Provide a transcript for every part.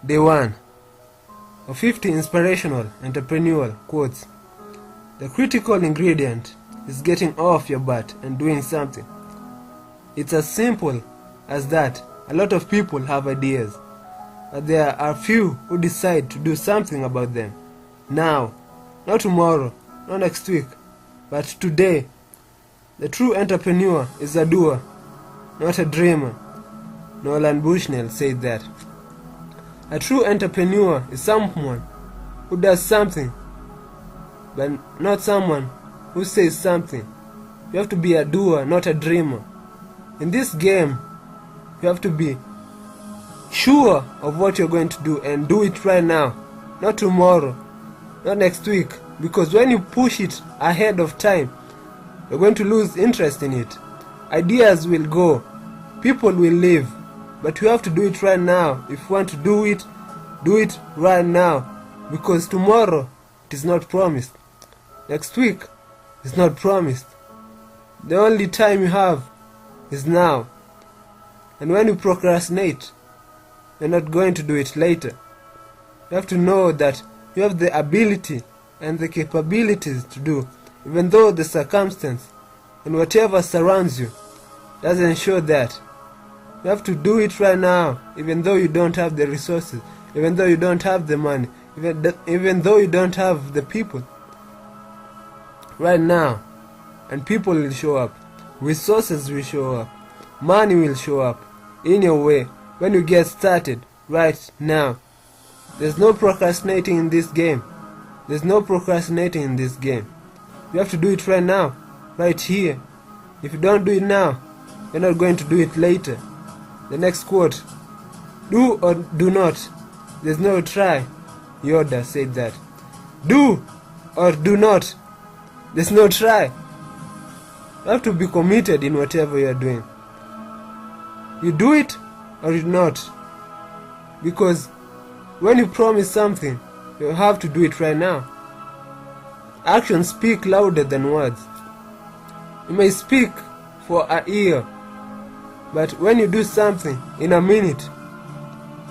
Day 1 of 50 inspirational entrepreneurial quotes. The critical ingredient is getting off your butt and doing something. It's as simple as that. A lot of people have ideas, but there are few who decide to do something about them. Now, not tomorrow, not next week, but today. The true entrepreneur is a doer, not a dreamer. Nolan Bushnell said that. A true entrepreneur is someone who does something, but not someone who says something. You have to be a doer, not a dreamer. In this game, you have to be sure of what you're going to do and do it right now, not tomorrow, not next week, because when you push it ahead of time, you're going to lose interest in it. Ideas will go, people will leave, but you have to do it right now. If you want to do it right now, because tomorrow it is not promised. Next week is not promised. The only time you have is now. And when you procrastinate, you're not going to do it later. You have to know that you have the ability and the capabilities to do, even though the circumstance and whatever surrounds you doesn't show that. You have to do it right now, even though you don't have the resources, even though you don't have the money, even though you don't have the people. Right now, and people will show up, resources will show up, money will show up in your way when you get started right now. There's no procrastinating in this game. There's no procrastinating in this game. You have to do it right now, right here. If you don't do it now, you're not going to do it later. The next quote, do or do not. There's no try. Yoda said that. Do or do not. There's no try. You have to be committed in whatever you are doing. You do it or you not. Because when you promise something, you have to do it right now. Actions speak louder than words. You may speak for a year, but when you do something in a minute,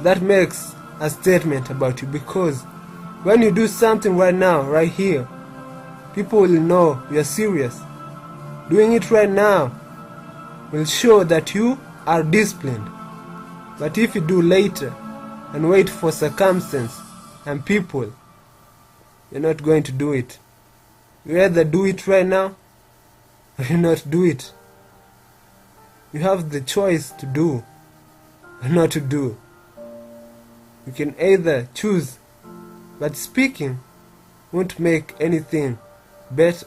that makes a statement about you. Because when you do something right now, right here, people will know you are serious. Doing it right now will show that you are disciplined. But if you do later and wait for circumstance and people, you're not going to do it. You either do it right now or you not do it. You have the choice to do or not to do. You can either choose, but speaking won't make anything better.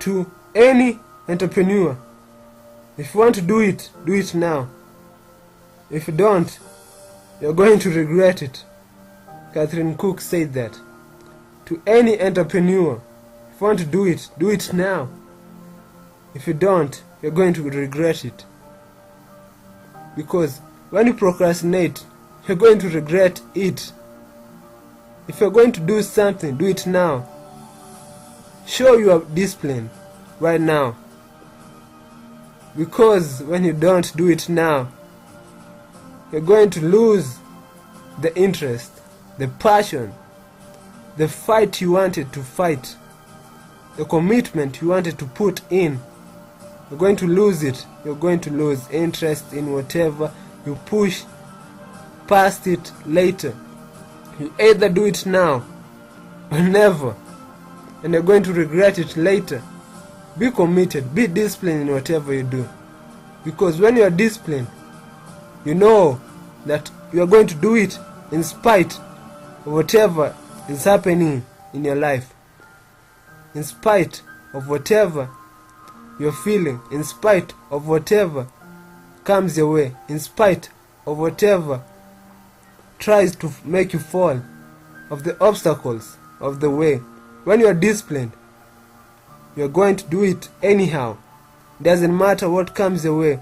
To any entrepreneur, if you want to do it now. If you don't, you're going to regret it. Catherine Cook said that. To any entrepreneur, if you want to do it now. If you don't, you're going to regret it. Because when you procrastinate, you're going to regret it. If you're going to do something, do it now. Show your discipline right now. Because when you don't do it now, you're going to lose the interest, the passion, the fight you wanted to fight, the commitment you wanted to put in. You're going to lose it. You're going to lose interest in whatever you push past it later. You either do it now or never, and you're going to regret it later. Be committed, be disciplined in whatever you do. Because when you are disciplined, you know that you are going to do it in spite of whatever is happening in your life. In spite of whatever you're feeling, in spite of whatever comes your way, in spite of whatever tries to make you fall, of the obstacles of the way. When you are disciplined, you're going to do it anyhow. Doesn't matter what comes your way.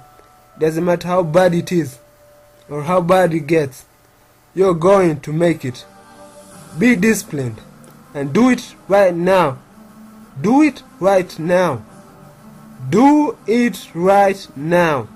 Doesn't matter how bad it is or how bad it gets. You're going to make it. Be disciplined and do it right now. Do it right now. Do it right now.